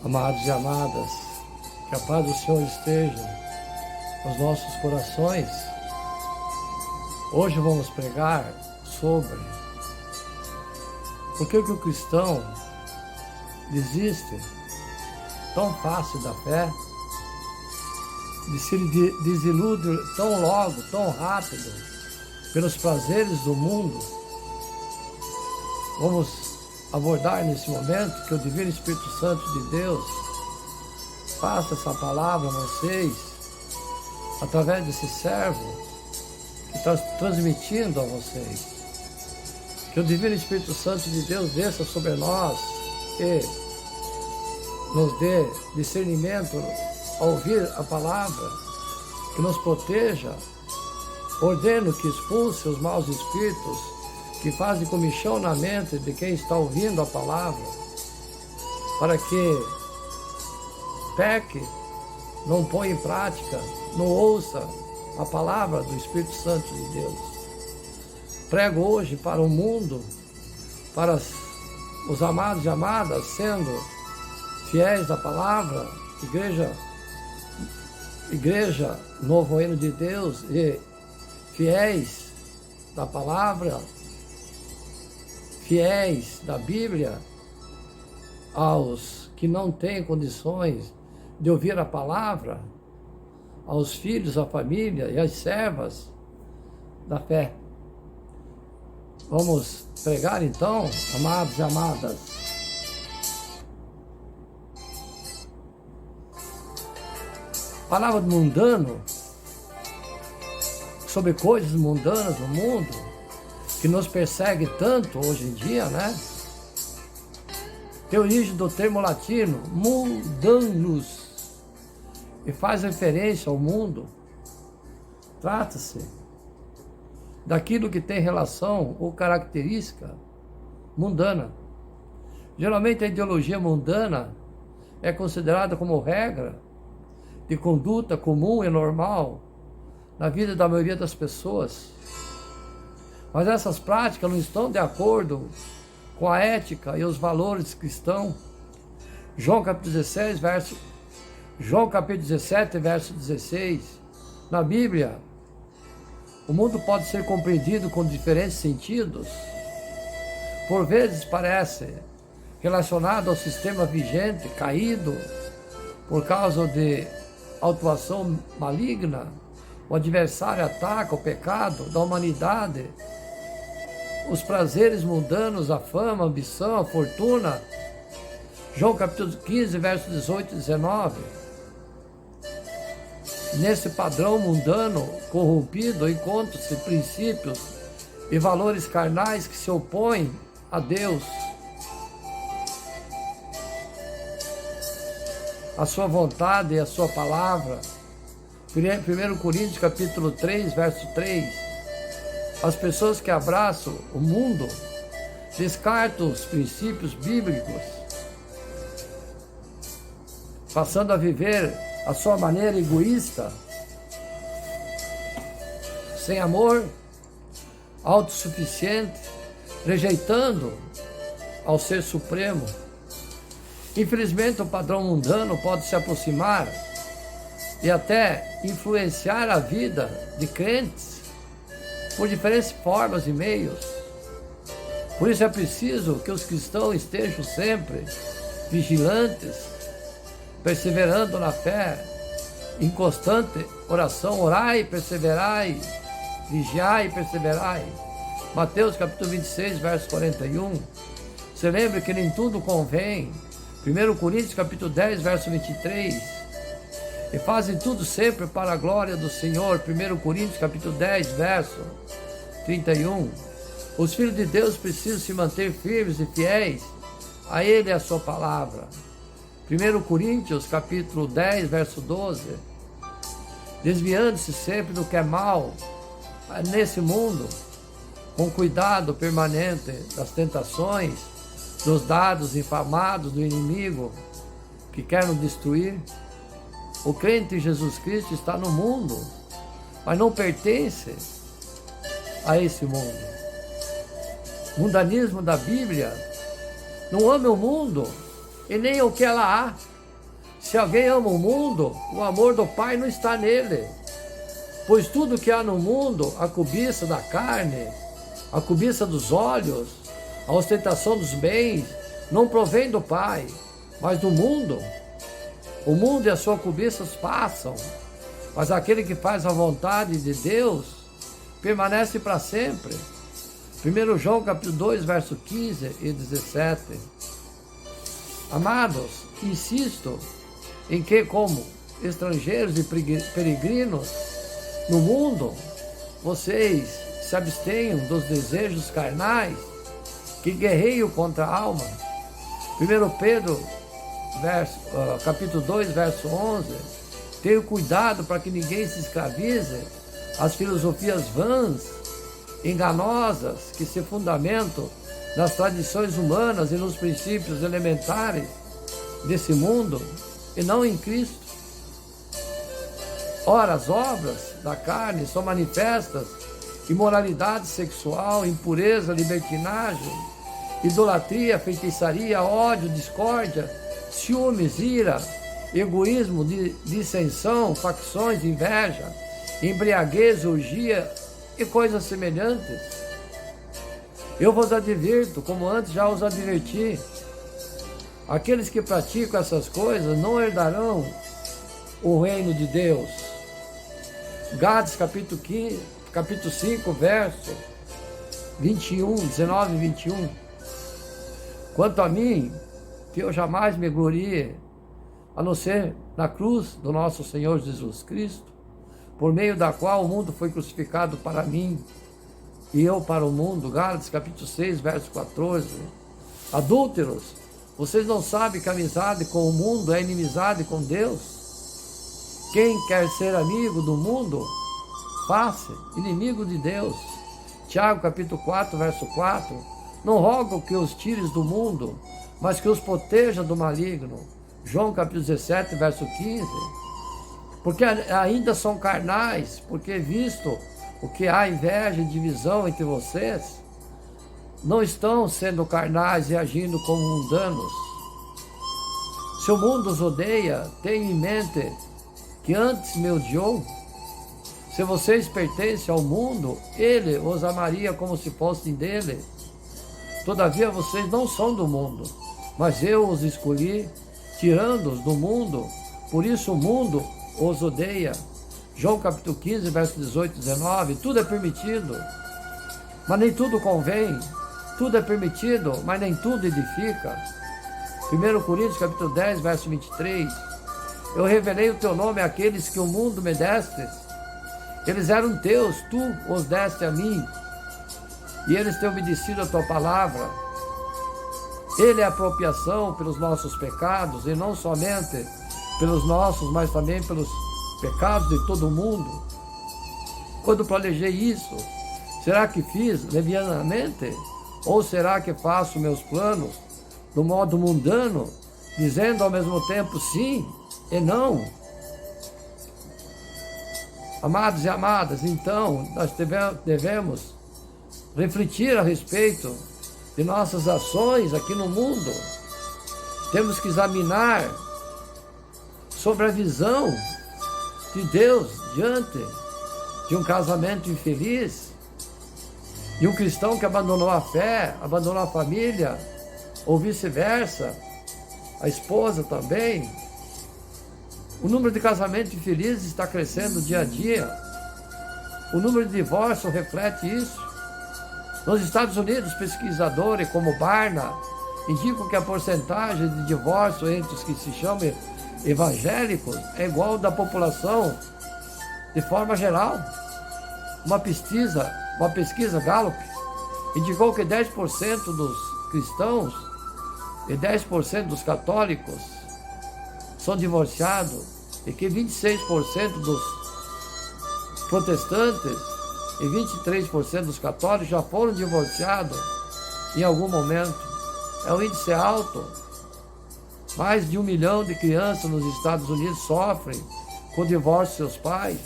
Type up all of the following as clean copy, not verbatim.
Amados e amadas, que a paz do Senhor esteja nos nossos corações. Hoje vamos pregar sobre por que o cristão desiste tão fácil da fé, se desilude tão logo, tão rápido, pelos prazeres do mundo. Vamos abordar nesse momento que o Divino Espírito Santo de Deus faça essa palavra a vocês, através desse servo que está transmitindo a vocês. Que o Divino Espírito Santo de Deus desça sobre nós e nos dê discernimento ao ouvir a palavra, que nos proteja. Ordeno que expulse os maus espíritos que fazem comichão na mente de quem está ouvindo a palavra, para que peque, não ponha em prática, não ouça a palavra do Espírito Santo de Deus. Prego hoje para o mundo, para os amados e amadas, sendo fiéis à palavra, Igreja Novo Reino de Deus, e fiéis da palavra, fiéis da Bíblia, aos que não têm condições de ouvir a palavra, aos filhos, à família e às servas da fé. Vamos pregar então, amados e amadas. Palavra do mundano, sobre coisas mundanas no mundo, que nos persegue tanto hoje em dia, né? Tem origem do termo latino mundanus e faz referência ao mundo. Trata-se daquilo que tem relação ou característica mundana. Geralmente a ideologia mundana é considerada como regra de conduta comum e normal na vida da maioria das pessoas. Mas essas práticas não estão de acordo com a ética e os valores cristãos. João capítulo 17, verso 16. Na Bíblia, o mundo pode ser compreendido com diferentes sentidos. Por vezes parece relacionado ao sistema vigente, caído, por causa de atuação maligna. O adversário ataca o pecado da humanidade, os prazeres mundanos, a fama, a ambição, a fortuna. João capítulo 15, versos 18 e 19. Nesse padrão mundano corrompido encontram-se princípios e valores carnais que se opõem a Deus, a sua vontade e a sua palavra. 1 Coríntios capítulo 3, verso 3. As pessoas que abraçam o mundo descartam os princípios bíblicos, passando a viver a sua maneira egoísta, sem amor, autossuficiente, rejeitando ao Ser Supremo. Infelizmente, o padrão mundano pode se aproximar e até influenciar a vida de crentes por diferentes formas e meios. Por isso é preciso que os cristãos estejam sempre vigilantes, perseverando na fé, em constante oração. Orai, perseverai, vigiai e perseverai. Mateus capítulo 26, verso 41. Você lembra que nem tudo convém. 1 Coríntios capítulo 10, verso 23. E fazem tudo sempre para a glória do Senhor. 1 Coríntios capítulo 10, verso 31. Os filhos de Deus precisam se manter firmes e fiéis a Ele e a sua palavra. 1 Coríntios capítulo 10, verso 12. Desviando-se sempre do que é mal nesse mundo, com cuidado permanente das tentações, dos dados infamados do inimigo que quer nos destruir. O crente em Jesus Cristo está no mundo, mas não pertence a esse mundo. O mundanismo da Bíblia não ama o mundo e nem o que ela há. Se alguém ama o mundo, o amor do Pai não está nele. Pois tudo que há no mundo, a cobiça da carne, a cobiça dos olhos, a ostentação dos bens, não provém do Pai, mas do mundo. O mundo e as suas cobiças passam, mas aquele que faz a vontade de Deus permanece para sempre. 1 João capítulo 2, verso 15 e 17. Amados, insisto em que, como estrangeiros e peregrinos no mundo, vocês se abstenham dos desejos carnais que guerreiam contra a alma. 1 Pedro, capítulo 2, verso 11. Tenham cuidado para que ninguém se escravize às filosofias vãs, enganosas, que se fundamentam nas tradições humanas e nos princípios elementares desse mundo, e não em Cristo. Ora, as obras da carne são manifestas: imoralidade sexual, impureza, libertinagem, idolatria, feitiçaria, ódio, discórdia, ciúmes, ira, egoísmo, dissensão, facções, inveja, embriaguez, orgia e coisas semelhantes. Eu vos advirto, como antes já os adverti, aqueles que praticam essas coisas não herdarão o reino de Deus. Gálatas capítulo 5, verso 21, 19 e 21. Quanto a mim, que eu jamais me glorie, a não ser na cruz do nosso Senhor Jesus Cristo, por meio da qual o mundo foi crucificado para mim e eu para o mundo. Gálatas capítulo 6, verso 14. Adúlteros, vocês não sabem que a amizade com o mundo é inimizade com Deus? Quem quer ser amigo do mundo, faça inimigo de Deus. Tiago capítulo 4, verso 4. Não rogo que os tires do mundo, mas que os proteja do maligno. João capítulo 17, verso 15. Porque ainda são carnais, porque visto o que há inveja e divisão entre vocês, não estão sendo carnais e agindo como mundanos. Se o mundo os odeia, tenha em mente que antes me odiou. Se vocês pertencem ao mundo, ele os amaria como se fossem dele. Todavia vocês não são do mundo, mas eu os escolhi, tirando-os do mundo, por isso o mundo os odeia. João capítulo 15, verso 18 e 19. Tudo é permitido, mas nem tudo convém. Tudo é permitido, mas nem tudo edifica. 1 Coríntios capítulo 10, verso 23. Eu revelei o teu nome àqueles que o mundo me destes. Eles eram teus, tu os deste a mim, e eles têm obedecido a tua palavra. Ele é a apropriação pelos nossos pecados, e não somente pelos nossos, mas também pelos pecados de todo o mundo. Quando planejei isso, será que fiz levianamente? Ou será que faço meus planos do modo mundano, dizendo ao mesmo tempo sim e não? Amados e amadas, então nós devemos refletir a respeito de nossas ações aqui no mundo. Temos que examinar sobre a visão de Deus diante de um casamento infeliz, de um cristão que abandonou a fé, abandonou a família, ou vice-versa, a esposa também. O número de casamentos infelizes está crescendo dia a dia. O número de divórcios reflete isso. Nos Estados Unidos, pesquisadores como Barna indicam que a porcentagem de divórcio entre os que se chamam evangélicos é igual da população de forma geral. Uma pesquisa Gallup indicou que 10% dos cristãos e 10% dos católicos são divorciados e que 26% dos protestantes e 23% dos católicos já foram divorciados em algum momento. É um índice alto. Mais de 1 milhão de crianças nos Estados Unidos sofrem com o divórcio de seus pais.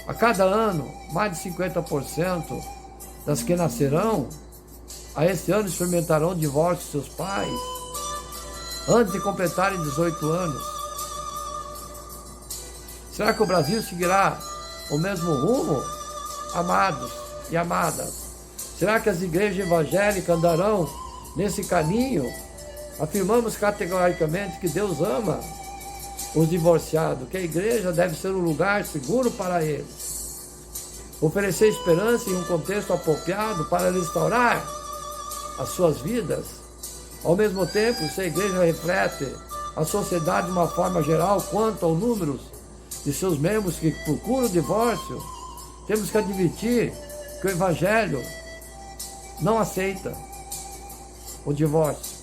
A cada ano, mais de 50% das que nascerão a esse ano experimentarão o divórcio de seus pais. antes de completarem 18 anos? Será que o Brasil seguirá o mesmo rumo, amados e amadas? Será que as igrejas evangélicas andarão nesse caminho? Afirmamos categoricamente que Deus ama os divorciados, que a igreja deve ser um lugar seguro para eles, oferecer esperança em um contexto apropriado para restaurar as suas vidas. Ao mesmo tempo, se a igreja reflete a sociedade de uma forma geral quanto ao número de seus membros que procuram o divórcio, temos que admitir que o Evangelho não aceita o divórcio.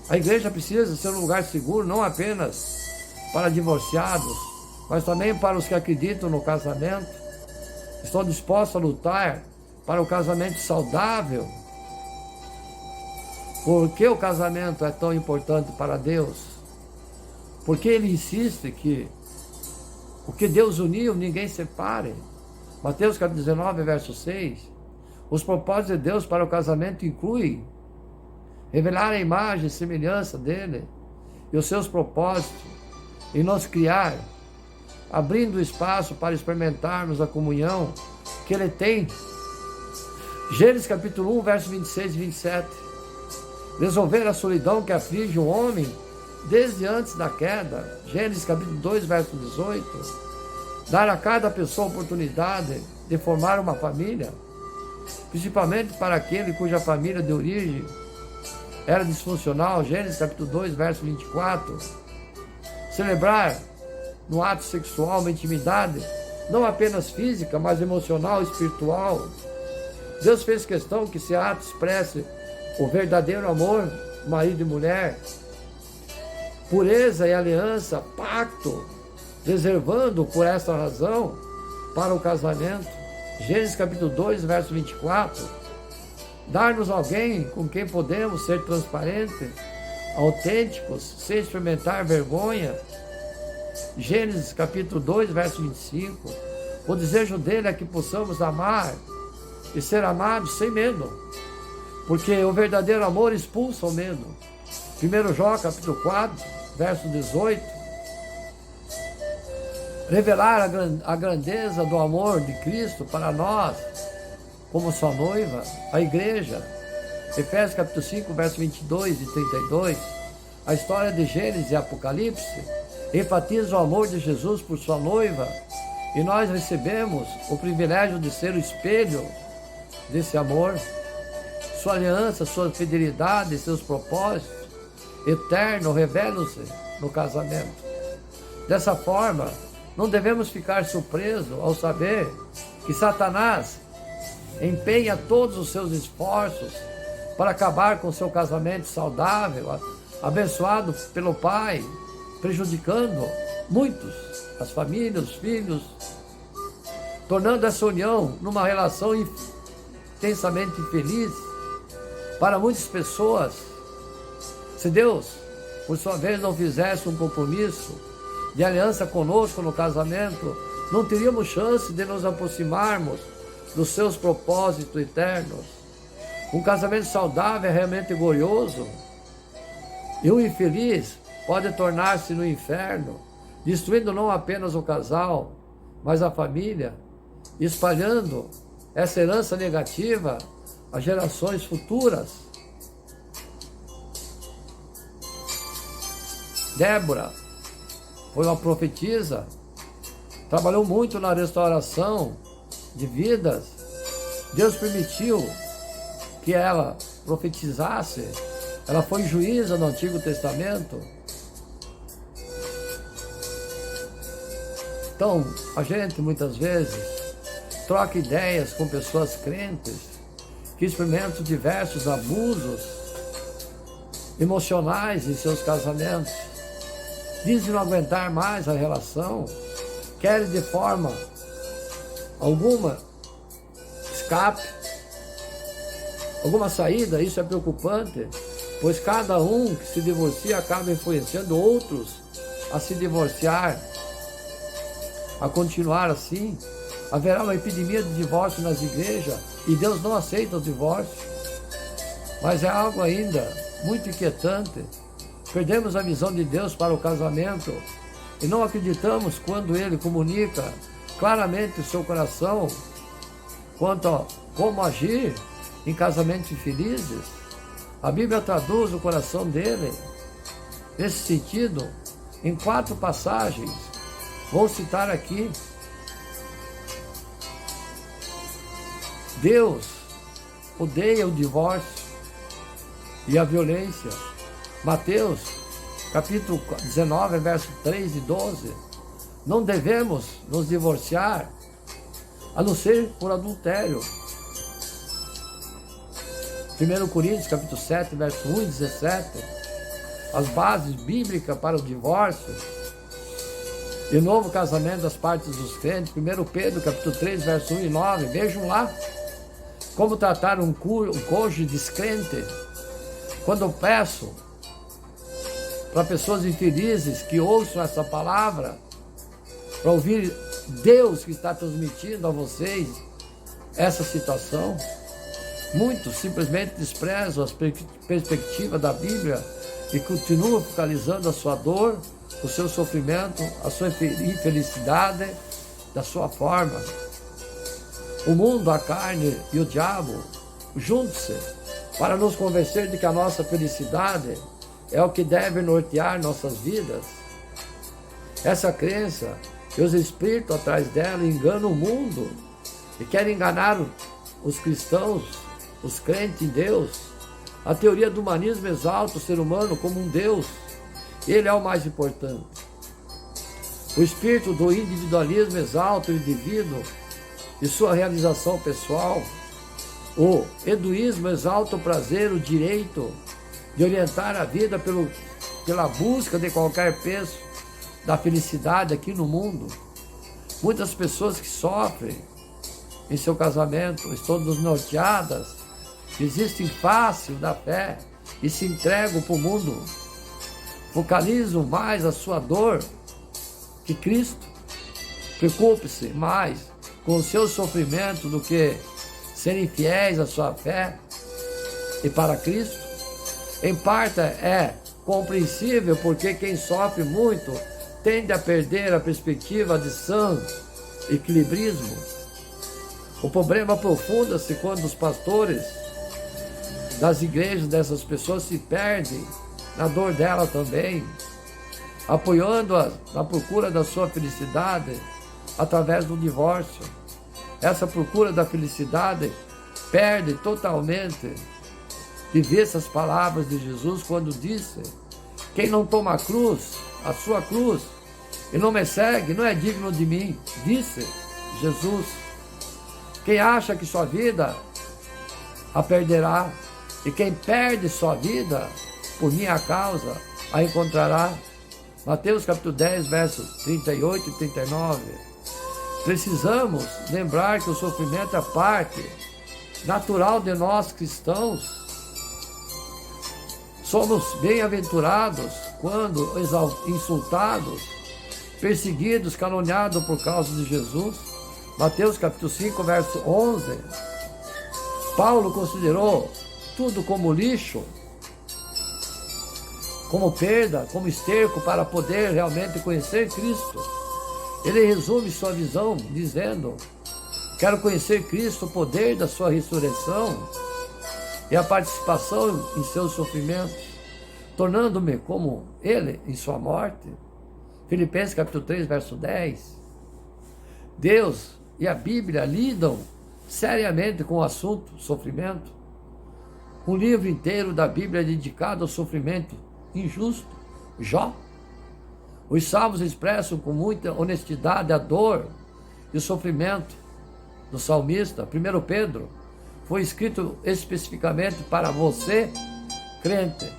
A igreja precisa ser um lugar seguro não apenas para divorciados, mas também para os que acreditam no casamento, estão dispostos a lutar para o casamento saudável. Por que o casamento é tão importante para Deus? Porque Ele insiste que o que Deus uniu, ninguém separe. Mateus capítulo 19, verso 6. Os propósitos de Deus para o casamento incluem revelar a imagem e semelhança dele e os seus propósitos em nos criar, abrindo espaço para experimentarmos a comunhão que Ele tem. Gênesis capítulo 1, verso 26 e 27. Resolver a solidão que aflige o homem desde antes da queda. Gênesis capítulo 2, verso 18. Dar a cada pessoa a oportunidade de formar uma família, principalmente para aquele cuja família de origem era disfuncional. Gênesis capítulo 2, verso 24. Celebrar no ato sexual uma intimidade não apenas física, mas emocional e espiritual. Deus fez questão que esse ato expresse o verdadeiro amor, marido e mulher, pureza e aliança, pacto, reservando por essa razão para o casamento. Gênesis capítulo 2, verso 24. Dar-nos alguém com quem podemos ser transparentes, autênticos, sem experimentar vergonha. Gênesis capítulo 2, verso 25. O desejo dele é que possamos amar e ser amados sem medo, porque o verdadeiro amor expulsa o medo. 1 João capítulo 4, verso 18. Revelar a grandeza do amor de Cristo para nós, como sua noiva, a igreja. Efésios capítulo 5, verso 22 e 32. A história de Gênesis e Apocalipse enfatiza o amor de Jesus por sua noiva, e nós recebemos o privilégio de ser o espelho desse amor. Sua aliança, sua fidelidade, seus propósitos eternos revelam-se no casamento. Dessa forma, não devemos ficar surpresos ao saber que Satanás empenha todos os seus esforços para acabar com seu casamento saudável, abençoado pelo Pai, prejudicando muitos, as famílias, os filhos, tornando essa união numa relação intensamente infeliz para muitas pessoas. Se Deus, por sua vez, não fizesse um compromisso de aliança conosco no casamento, não teríamos chance de nos aproximarmos dos seus propósitos eternos. Um casamento saudável é realmente glorioso, e o infeliz pode tornar-se no inferno, destruindo não apenas o casal, mas a família, espalhando essa herança negativa às gerações futuras. Débora foi uma profetisa, trabalhou muito na restauração de vidas. Deus permitiu que ela profetizasse. Ela foi juíza no Antigo Testamento. Então, a gente muitas vezes troca ideias com pessoas crentes que experimentam diversos abusos emocionais em seus casamentos. Dizem não aguentar mais a relação, querem de forma alguma escape, alguma saída. Isso é preocupante, pois cada um que se divorcia acaba influenciando outros a se divorciar, a continuar assim. Haverá uma epidemia de divórcio nas igrejas e Deus não aceita o divórcio. Mas é algo ainda muito inquietante Perdemos a visão de Deus para o casamento e não acreditamos quando Ele comunica claramente o seu coração quanto a como agir em casamentos infelizes. A Bíblia traduz o coração dele nesse sentido em 4 passagens. Vou citar aqui. Deus odeia o divórcio e a violência. Mateus, capítulo 19, versos 3 e 12. Não devemos nos divorciar, a não ser por adultério. 1 Coríntios, capítulo 7, verso 1 e 17. As bases bíblicas para o divórcio e novo casamento das partes dos crentes. 1 Pedro, capítulo 3, verso 1 e 9. Vejam lá como tratar um cônjuge descrente. Quando eu peço para pessoas infelizes que ouçam essa palavra, para ouvir Deus que está transmitindo a vocês essa situação, muitos simplesmente desprezam as perspectivas da Bíblia e continuam focalizando a sua dor, o seu sofrimento, a sua infelicidade da sua forma. O mundo, a carne e o diabo juntam-se para nos convencer de que a nossa felicidade é o que deve nortear nossas vidas. Essa crença e os espíritos atrás dela enganam o mundo e querem enganar os cristãos, os crentes em Deus. A teoria do humanismo exalta o ser humano como um Deus. Ele é o mais importante. O espírito do individualismo exalta o indivíduo e sua realização pessoal. O hedonismo exalta o prazer, o direito de orientar a vida pela busca de qualquer preço da felicidade aqui no mundo. Muitas pessoas que sofrem em seu casamento estão desnorteadas, desistem fácil da fé e se entregam para o mundo. Focalizam mais a sua dor que Cristo. Preocupe-se mais com o seu sofrimento do que serem fiéis à sua fé e para Cristo. Em parte é compreensível porque quem sofre muito tende a perder a perspectiva de sã equilibrismo. O problema aprofunda-se quando os pastores das igrejas dessas pessoas se perdem na dor dela também, apoiando-as na procura da sua felicidade através do divórcio. Essa procura da felicidade perde totalmente de vista as palavras de Jesus quando disse: quem não toma a cruz, a sua cruz, e não me segue, não é digno de mim, disse Jesus. Quem acha que sua vida a perderá, e quem perde sua vida por minha causa a encontrará. Mateus capítulo 10, versos 38 e 39. Precisamos lembrar que o sofrimento é parte natural de nós cristãos. Somos bem-aventurados quando insultados, perseguidos, caluniados por causa de Jesus. Mateus capítulo 5, verso 11. Paulo considerou tudo como lixo, como perda, como esterco para poder realmente conhecer Cristo. Ele resume sua visão dizendo: quero conhecer Cristo, o poder da sua ressurreição e a participação em seus sofrimentos, tornando-me como Ele em sua morte. Filipenses capítulo 3, verso 10. Deus e a Bíblia lidam seriamente com o assunto sofrimento. Um livro inteiro da Bíblia é dedicado ao sofrimento injusto. Jó. Os salmos expressam com muita honestidade a dor e o sofrimento do salmista. 1 Pedro foi escrito especificamente para você, crente.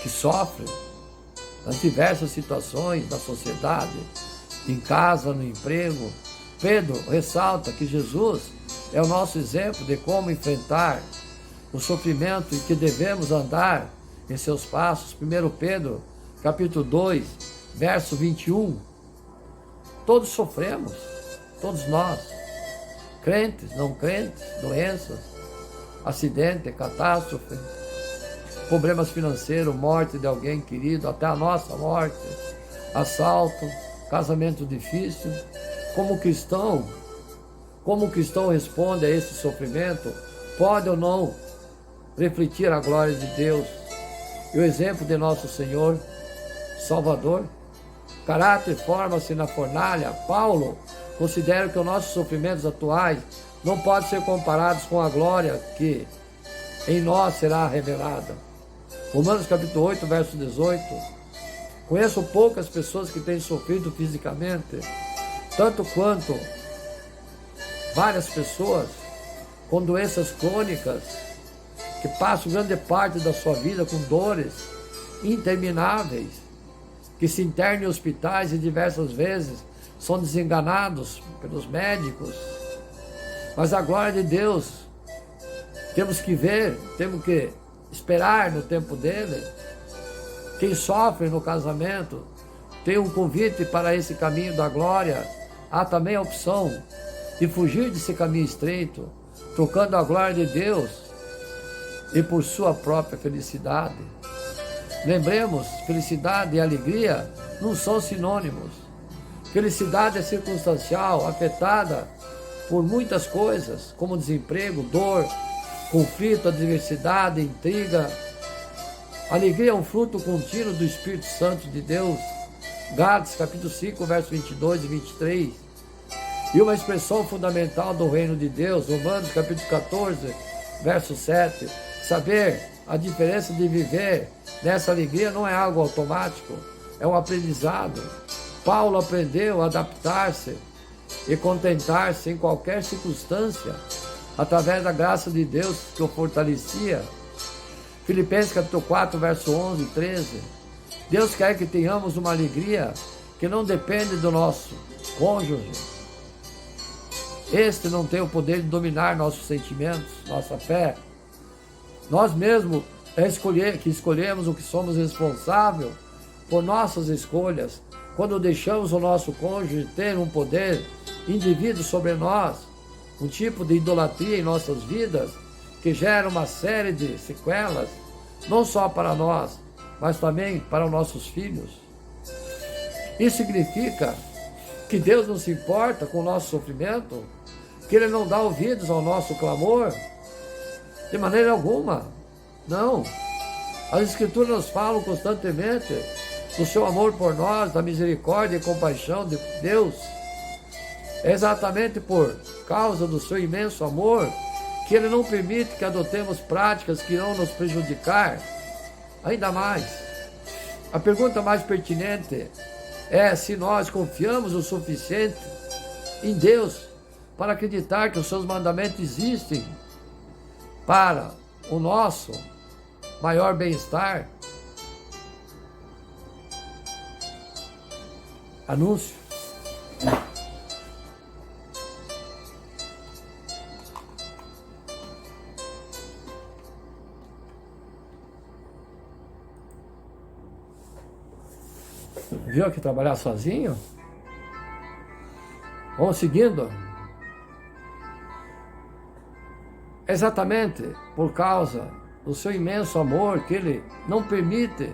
Que sofre nas diversas situações da sociedade, em casa, no emprego. Pedro ressalta que Jesus é o nosso exemplo de como enfrentar o sofrimento e que devemos andar em seus passos. 1 Pedro, capítulo 2, verso 21. Todos sofremos, todos nós. crentes, não crentes, doenças, acidente, catástrofe, problemas financeiros, morte de alguém querido, até a nossa morte, assalto, casamento difícil. Como o cristão responde a esse sofrimento, pode ou não refletir a glória de Deus e o exemplo de nosso Senhor Salvador. Caráter forma-se na fornalha. Paulo considera que os nossos sofrimentos atuais não podem ser comparados com a glória que em nós será revelada. Romanos capítulo 8, verso 18. Conheço poucas pessoas que têm sofrido fisicamente, tanto quanto várias pessoas com doenças crônicas, que passam grande parte da sua vida com dores intermináveis, que se internam em hospitais e diversas vezes são desenganados pelos médicos. Mas a glória de Deus, temos que ver, temos que esperar no tempo dele. Quem sofre no casamento tem um convite para esse caminho da glória. Há também a opção de fugir desse caminho estreito, trocando a glória de Deus e por sua própria felicidade. Lembremos, felicidade e alegria não são sinônimos. Felicidade é circunstancial, afetada por muitas coisas, como desemprego, dor, conflito, adversidade, intriga. Alegria é um fruto contínuo do Espírito Santo de Deus. Gálatas capítulo 5, versos 22 e 23. E uma expressão fundamental do reino de Deus, Romanos capítulo 14, verso 7. Saber a diferença de viver nessa alegria não é algo automático, é um aprendizado. Paulo aprendeu a adaptar-se e contentar-se em qualquer circunstância, através da graça de Deus que o fortalecia. Filipenses capítulo 4, verso 11 e 13. Deus quer que tenhamos uma alegria que não depende do nosso cônjuge. Este não tem o poder de dominar nossos sentimentos, nossa fé. Nós mesmos escolhemos o que somos responsáveis por nossas escolhas. Quando deixamos o nosso cônjuge ter um poder indevido sobre nós, um tipo de idolatria em nossas vidas, que gera uma série de sequelas, não só para nós, mas também para os nossos filhos. Isso significa que Deus não se importa com o nosso sofrimento, que Ele não dá ouvidos ao nosso clamor, de maneira alguma. Não. As Escrituras nos falam constantemente do seu amor por nós, da misericórdia e compaixão de Deus. É exatamente por causa do seu imenso amor que Ele não permite que adotemos práticas que irão nos prejudicar ainda mais. A pergunta mais pertinente é se nós confiamos o suficiente em Deus para acreditar que os seus mandamentos existem para o nosso maior bem-estar. Anúncio. Viu que trabalhar sozinho? Vamos seguindo. Exatamente por causa do seu imenso amor que Ele não permite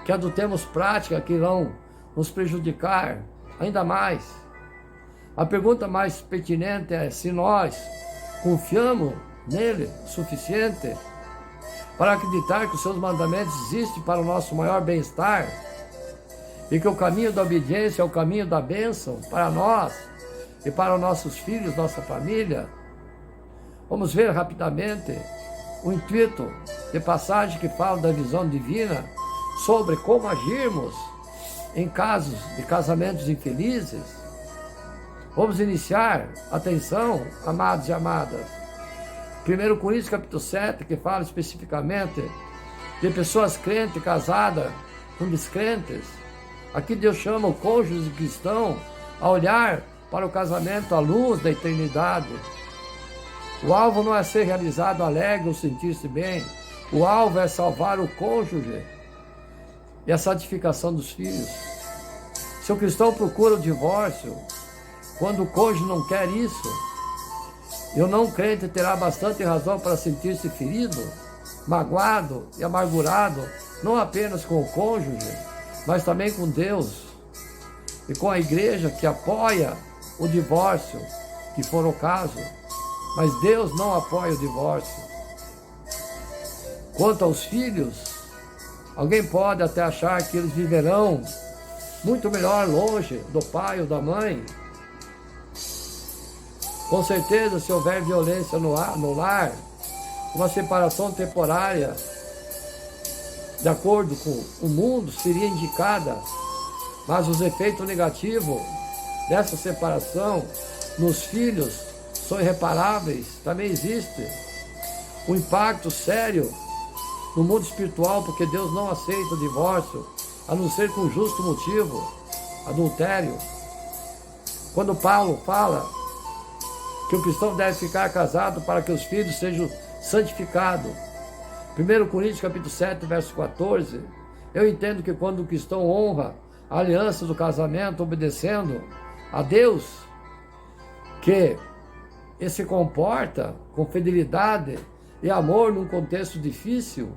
que adotemos práticas que irão nos prejudicar ainda mais. A pergunta mais pertinente é se nós confiamos nele o suficiente para acreditar que os seus mandamentos existem para o nosso maior bem-estar e que o caminho da obediência é o caminho da bênção para nós e para os nossos filhos, nossa família. Vamos ver rapidamente o intuito de passagem que fala da visão divina sobre como agirmos em casos de casamentos infelizes. Vamos iniciar, atenção, amados e amadas. 1 Coríntios capítulo 7, que fala especificamente de pessoas crentes casadas com descrentes. Aqui Deus chama o cônjuge cristão a olhar para o casamento à luz da eternidade. O alvo não é ser realizado alegre ou sentir-se bem. O alvo é salvar o cônjuge e a santificação dos filhos. Se o cristão procura o divórcio, quando o cônjuge não quer isso, E o não crente terá bastante razão para sentir-se ferido, magoado e amargurado, não apenas com o cônjuge, mas também com Deus e com a igreja que apoia o divórcio, que for o caso. Mas Deus não apoia o divórcio. Quanto aos filhos, alguém pode até achar que eles viverão muito melhor longe do pai ou da mãe. Com certeza, se houver violência no lar, uma separação temporária, de acordo com o mundo, seria indicada. Mas os efeitos negativos dessa separação nos filhos são irreparáveis. Também existe um impacto sério no mundo espiritual, porque Deus não aceita o divórcio, a não ser com justo motivo, adultério. Quando Paulo fala que o cristão deve ficar casado para que os filhos sejam santificados, 1 Coríntios capítulo 7, verso 14, eu entendo que quando o cristão honra a aliança do casamento, obedecendo a Deus, que ele se comporta com fidelidade e amor num contexto difícil,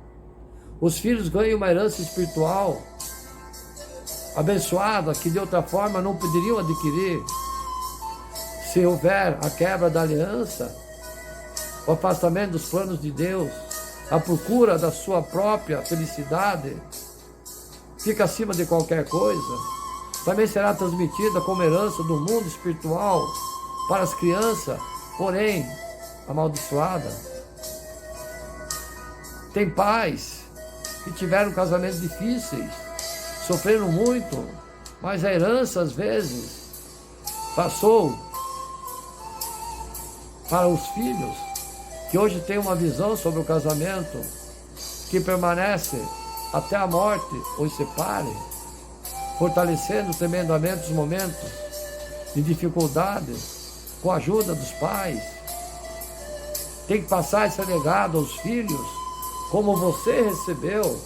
os filhos ganham uma herança espiritual abençoada que de outra forma não poderiam adquirir. Se houver a quebra da aliança, o afastamento dos planos de Deus, a procura da sua própria felicidade, fica acima de qualquer coisa, também será transmitida como herança do mundo espiritual para as crianças, porém amaldiçoada. Tem pais que tiveram casamentos difíceis, sofreram muito, mas a herança às vezes passou para os filhos, que hoje têm uma visão sobre o casamento que permanece até a morte os separe, fortalecendo tremendamente os momentos de dificuldade com a ajuda dos pais. Tem que passar esse legado aos filhos, como você recebeu.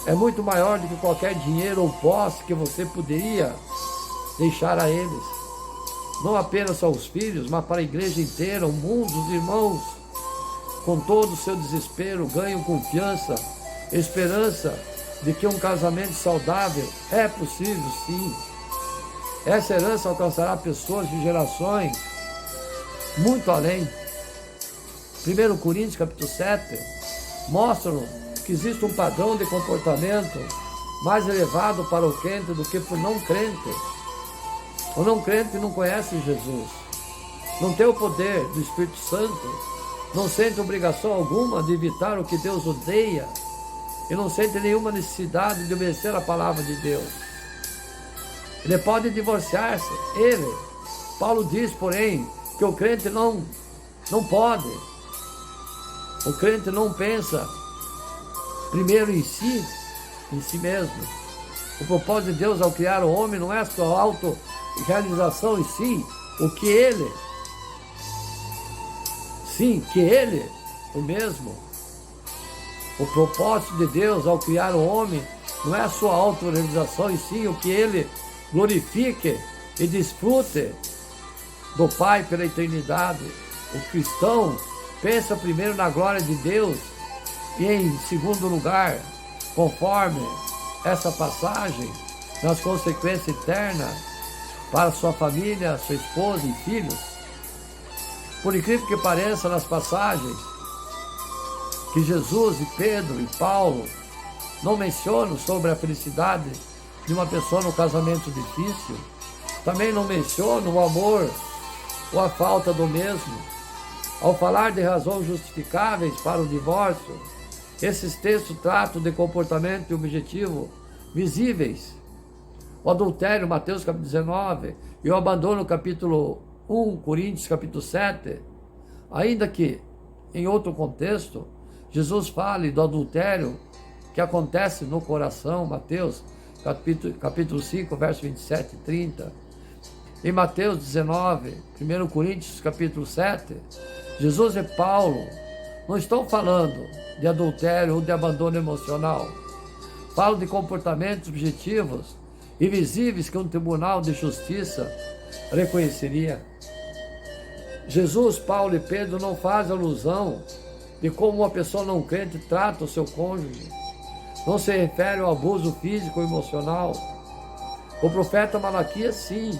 É muito maior do que qualquer dinheiro ou posse que você poderia deixar a eles. Não apenas aos filhos, mas para a igreja inteira, o mundo, os irmãos, com todo o seu desespero, ganham confiança, esperança de que um casamento saudável é possível, sim. Essa herança alcançará pessoas de gerações muito além. 1 Coríntios capítulo 7 mostra que existe um padrão de comportamento mais elevado para o crente do que para o não crente. O não crente não conhece Jesus, não tem o poder do Espírito Santo, não sente obrigação alguma de evitar o que Deus odeia e não sente nenhuma necessidade de obedecer a palavra de Deus. Ele pode divorciar-se, Paulo diz, porém, que o crente não pode. O crente não pensa primeiro em si mesmo. O propósito de Deus ao criar o homem não é a sua autorrealização em si, que ele, o mesmo. O propósito de Deus ao criar o homem não é a sua autorrealização em si, o que ele glorifique e desfrute do Pai pela eternidade. O cristão pensa primeiro na glória de Deus e, em segundo lugar, conforme essa passagem, nas consequências eternas para sua família, sua esposa e filhos. Por incrível que pareça, nas passagens que Jesus e Pedro e Paulo não mencionam sobre a felicidade de uma pessoa no casamento difícil, também não mencionam o amor ou a falta do mesmo. Ao falar de razões justificáveis para o divórcio, esses textos tratam de comportamento e objetivo visíveis. O adultério, Mateus capítulo 19, e o abandono, capítulo 1, Coríntios capítulo 7, ainda que em outro contexto, Jesus fale do adultério que acontece no coração, Mateus capítulo 5, verso 27 e 30. Em Mateus 19, 1 Coríntios capítulo 7, Jesus e Paulo não estão falando de adultério ou de abandono emocional. Falam de comportamentos objetivos e visíveis que um tribunal de justiça reconheceria. Jesus, Paulo e Pedro não fazem alusão de como uma pessoa não crente trata o seu cônjuge. Não se refere ao abuso físico ou emocional. O profeta Malaquias, sim,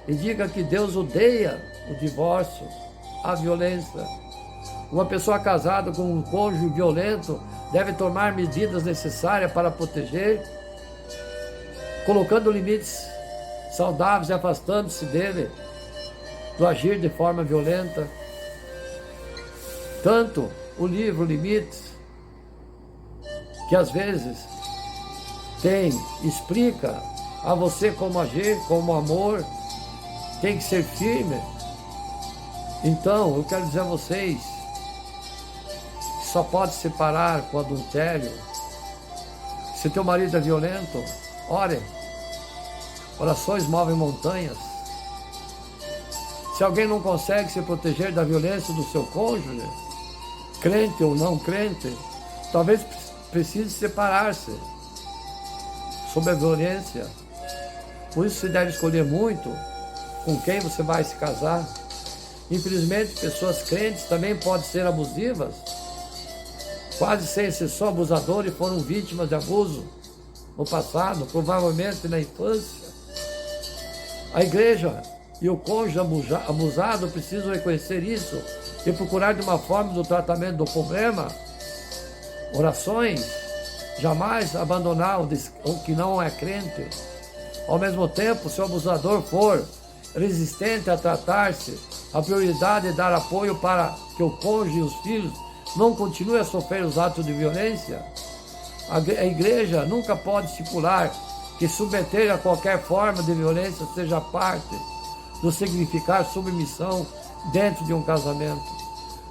indica que Deus odeia o divórcio, a violência. Uma pessoa casada com um cônjuge violento deve tomar medidas necessárias para proteger, colocando limites saudáveis e afastando-se dele do agir de forma violenta. Tanto o livro Limites, que às vezes explica a você como agir, como amor, tem que ser firme. Então, eu quero dizer a vocês que só pode separar com adultério. Se teu marido é violento, ore. Orações movem montanhas. Se alguém não consegue se proteger da violência do seu cônjuge, crente ou não crente, talvez precise separar-se sob a violência. Por isso você deve escolher muito com quem você vai se casar. Infelizmente, pessoas crentes também podem ser abusivas. Quase sem exceção, abusadores foram vítimas de abuso no passado, provavelmente na infância. A igreja e o cônjuge abusado precisam reconhecer isso e procurar de uma forma do tratamento do problema. Orações, jamais abandonar o que não é crente. Ao mesmo tempo, se o abusador for resistente a tratar-se, a prioridade é dar apoio para que o cônjuge e os filhos não continuem a sofrer os atos de violência. A igreja nunca pode estipular que submeter a qualquer forma de violência seja parte do significar submissão dentro de um casamento.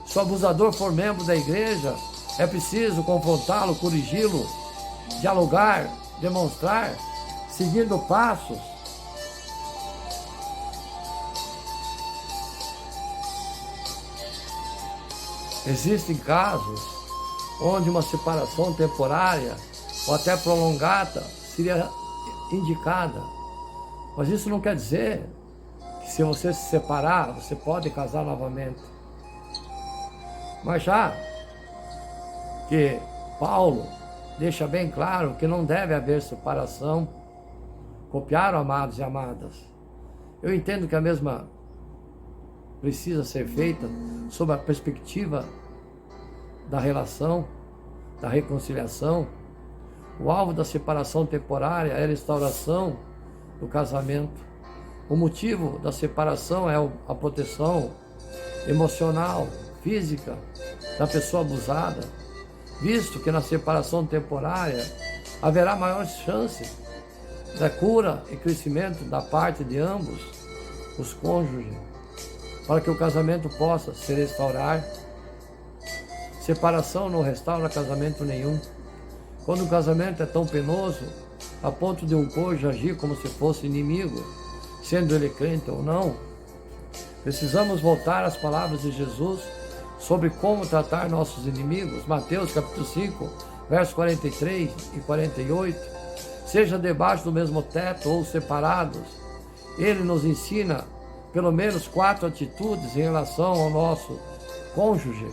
Se o abusador for membro da igreja, é preciso confrontá-lo, corrigi-lo, dialogar, demonstrar, seguindo passos. Existem casos onde uma separação temporária ou até prolongada seria indicada. Mas isso não quer dizer que se você se separar, você pode casar novamente. Mas já que Paulo deixa bem claro que não deve haver separação, copiaram, amados e amadas. Eu entendo que a mesma precisa ser feita sob a perspectiva da relação, da reconciliação. O alvo da separação temporária é a restauração do casamento. O motivo da separação é a proteção emocional, física da pessoa abusada, visto que na separação temporária haverá maior chance da cura e crescimento da parte de ambos os cônjuges, para que o casamento possa se restaurar. Separação não restaura casamento nenhum. Quando o casamento é tão penoso, a ponto de um cônjuge agir como se fosse inimigo, sendo ele crente ou não, precisamos voltar às palavras de Jesus sobre como tratar nossos inimigos. Mateus capítulo 5, versos 43 e 48. Seja debaixo do mesmo teto ou separados. Ele nos ensina pelo menos 4 atitudes em relação ao nosso cônjuge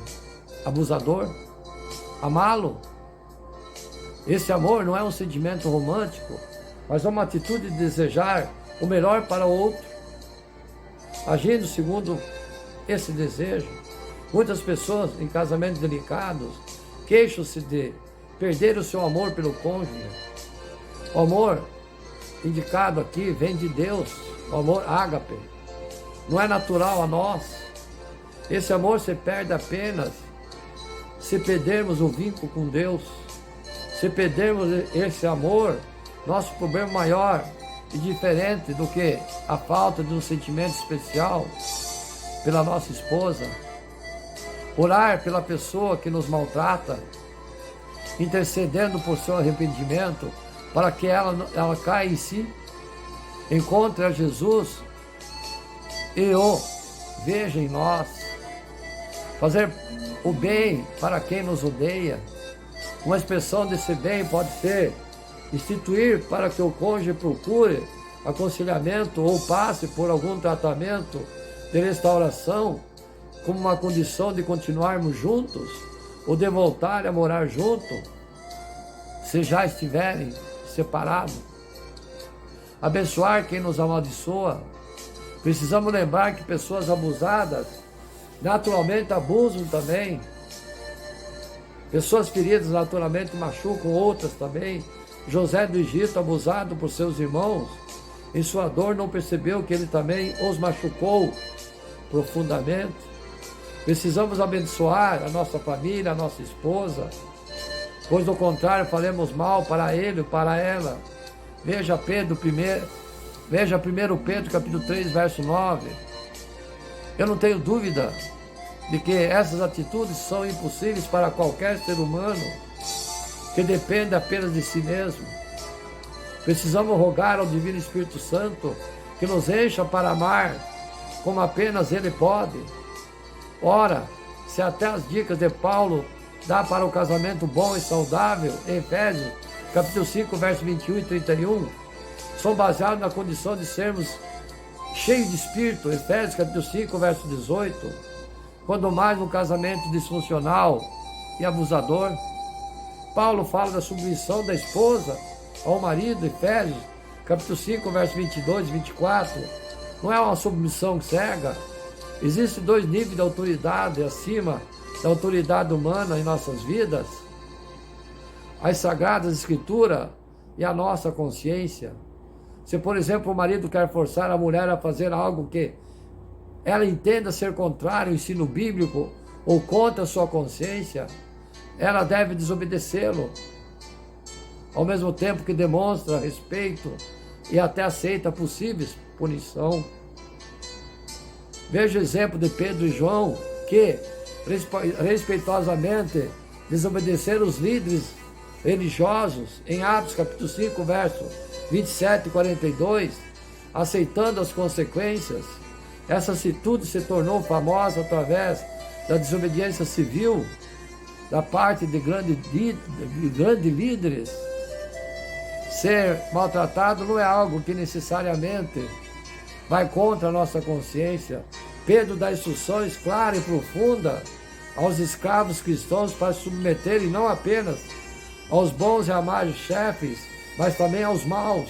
abusador. Amá-lo. Esse amor não é um sentimento romântico, mas é uma atitude de desejar o melhor para o outro. Agindo segundo esse desejo, muitas pessoas em casamentos delicados queixam-se de perder o seu amor pelo cônjuge. O amor indicado aqui vem de Deus, o amor ágape. Não é natural a nós. Esse amor se perde apenas se perdermos o vínculo com Deus. Se perdermos esse amor, nosso problema maior e diferente do que a falta de um sentimento especial pela nossa esposa. Orar pela pessoa que nos maltrata, intercedendo por seu arrependimento, para que ela caia em si, encontre a Jesus e o veja em nós. Fazer o bem para quem nos odeia. Uma expressão desse bem pode ser instituir para que o cônjuge procure aconselhamento ou passe por algum tratamento de restauração como uma condição de continuarmos juntos ou de voltar a morar junto, se já estiverem separados. Abençoar quem nos amaldiçoa. Precisamos lembrar que pessoas abusadas naturalmente abusam também. Pessoas feridas naturalmente machucam outras também. José do Egito, abusado por seus irmãos, em sua dor não percebeu que ele também os machucou profundamente. Precisamos abençoar a nossa família, a nossa esposa, pois do contrário faremos mal para ele ou para ela. Veja 1 Pedro capítulo 3, verso 9. Eu não tenho dúvida de que essas atitudes são impossíveis para qualquer ser humano que depende apenas de si mesmo. Precisamos rogar ao Divino Espírito Santo que nos encha para amar como apenas Ele pode. Ora, se até as dicas de Paulo dá para o casamento bom e saudável, em Efésios capítulo 5, verso 21 e 31, são baseados na condição de sermos cheios de Espírito, Efésios capítulo 5, verso 18, quando mais no casamento disfuncional e abusador. Paulo fala da submissão da esposa ao marido, Efésios capítulo 5, verso 22 e 24, não é uma submissão cega. Existem dois níveis de autoridade acima da autoridade humana em nossas vidas: as Sagradas Escrituras e a nossa consciência. Se, por exemplo, o marido quer forçar a mulher a fazer algo que ela entenda ser contrário ao ensino bíblico ou contra a sua consciência, ela deve desobedecê-lo, ao mesmo tempo que demonstra respeito e até aceita possíveis punição. Veja o exemplo de Pedro e João, que respeitosamente desobedeceram os líderes religiosos em Atos capítulo 5, verso 27 e 42, aceitando as consequências. Essa atitude se tornou famosa através da desobediência civil da parte de grandes líderes. Ser maltratado não é algo que necessariamente vai contra a nossa consciência. Pedro dá instruções claras e profundas aos escravos cristãos para se submeterem não apenas aos bons e amados chefes, mas também aos maus.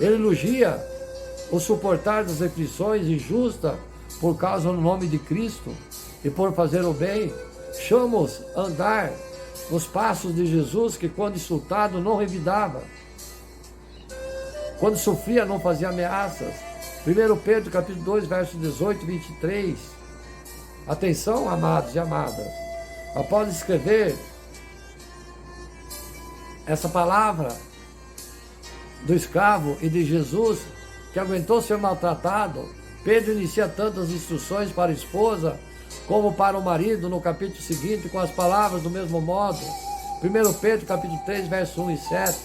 Ele elogia o suportar das aflições injustas por causa do nome de Cristo e por fazer o bem. Chama-os a andar nos passos de Jesus, que quando insultado não revidava, quando sofria não fazia ameaças. 1 Pedro capítulo 2, versos 18 e 23. Atenção, amados e amadas. Após escrever essa palavra do escravo e de Jesus, que aguentou ser maltratado, Pedro inicia tantas instruções para a esposa como para o marido no capítulo seguinte, com as palavras do mesmo modo. 1 Pedro capítulo 3, verso 1 e 7.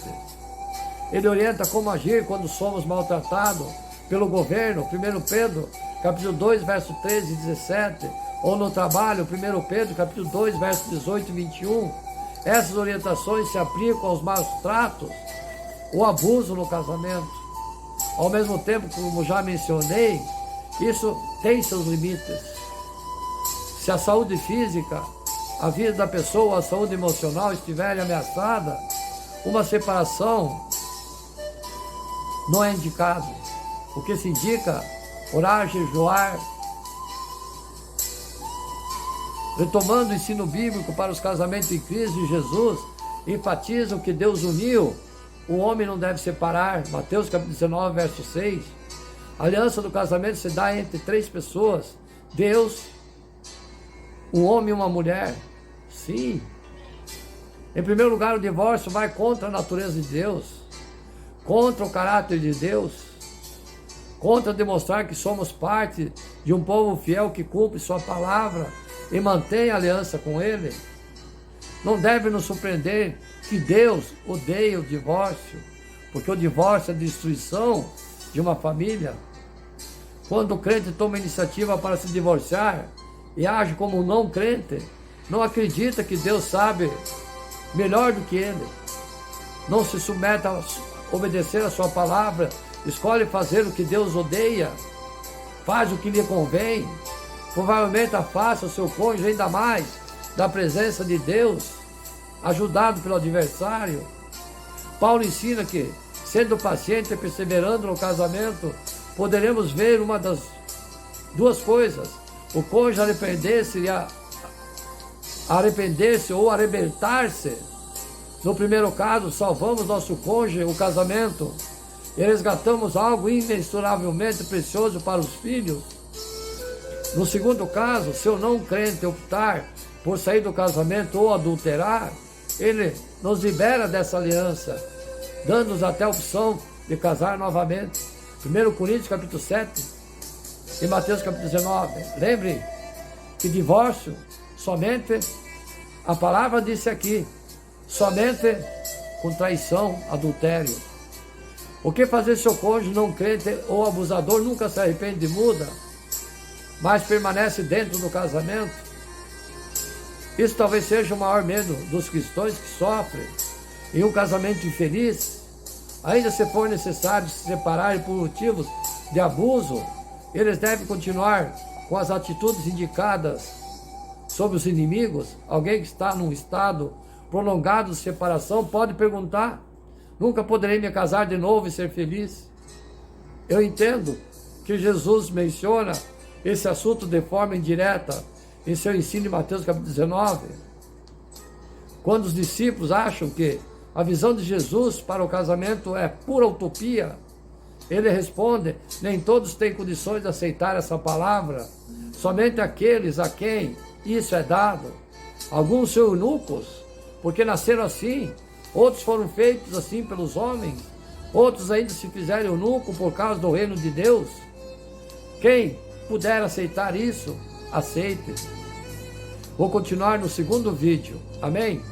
Ele orienta como agir quando somos maltratados pelo governo. 1 Pedro capítulo 2, verso 13 e 17. Ou no trabalho, 1 Pedro capítulo 2, verso 18 e 21. Essas orientações se aplicam aos maus tratos, o abuso no casamento. Ao mesmo tempo, como já mencionei, isso tem seus limites. Se a saúde física, a vida da pessoa, a saúde emocional estiverem ameaçada, uma separação não é indicado. O que se indica? Orar, jejuar. Retomando o ensino bíblico para os casamentos em Cristo e Jesus, enfatiza o que Deus uniu, o homem não deve separar. Mateus capítulo 19, verso 6. A aliança do casamento se dá entre três pessoas: Deus, um homem e uma mulher. Sim. Em primeiro lugar, o divórcio vai contra a natureza de Deus, contra o caráter de Deus, contra demonstrar que somos parte de um povo fiel que cumpre sua palavra e mantém a aliança com Ele. Não deve nos surpreender que Deus odeia o divórcio, porque o divórcio é a destruição de uma família. Quando o crente toma iniciativa para se divorciar e age como um não crente, não acredita que Deus sabe melhor do que ele, não se submete a obedecer a sua palavra, escolhe fazer o que Deus odeia, faz o que lhe convém, provavelmente afasta o seu cônjuge ainda mais da presença de Deus, ajudado pelo adversário. Paulo ensina que, sendo paciente e perseverando no casamento, poderemos ver uma das duas coisas: o cônjuge arrepender-se ou arrebentar-se. No primeiro caso, salvamos nosso cônjuge, o casamento, e resgatamos algo imensuravelmente precioso para os filhos. No segundo caso, se o não crente optar por sair do casamento ou adulterar, ele nos libera dessa aliança, dando-nos até a opção de casar novamente. 1 Coríntios capítulo 7 e Mateus capítulo 19. Lembre que divórcio, somente, a palavra disse aqui, somente com traição, adultério. O que fazer se o cônjuge não crente ou abusador nunca se arrepende e muda, mas permanece dentro do casamento? Isso talvez seja o maior medo dos cristãos que sofrem em um casamento infeliz. Ainda se for necessário se separarem por motivos de abuso, eles devem continuar com as atitudes indicadas sobre os inimigos. Alguém que está num estado prolongado de separação pode perguntar: nunca poderei me casar de novo e ser feliz? Eu entendo que Jesus menciona esse assunto de forma indireta em seu ensino em Mateus capítulo 19, quando os discípulos acham que a visão de Jesus para o casamento é pura utopia. Ele responde: nem todos têm condições de aceitar essa palavra, somente aqueles a quem isso é dado. Alguns são eunucos, porque nasceram assim, outros foram feitos assim pelos homens, outros ainda se fizeram eunuco por causa do reino de Deus. Quem puder aceitar isso, aceite. Vou continuar no segundo vídeo. Amém?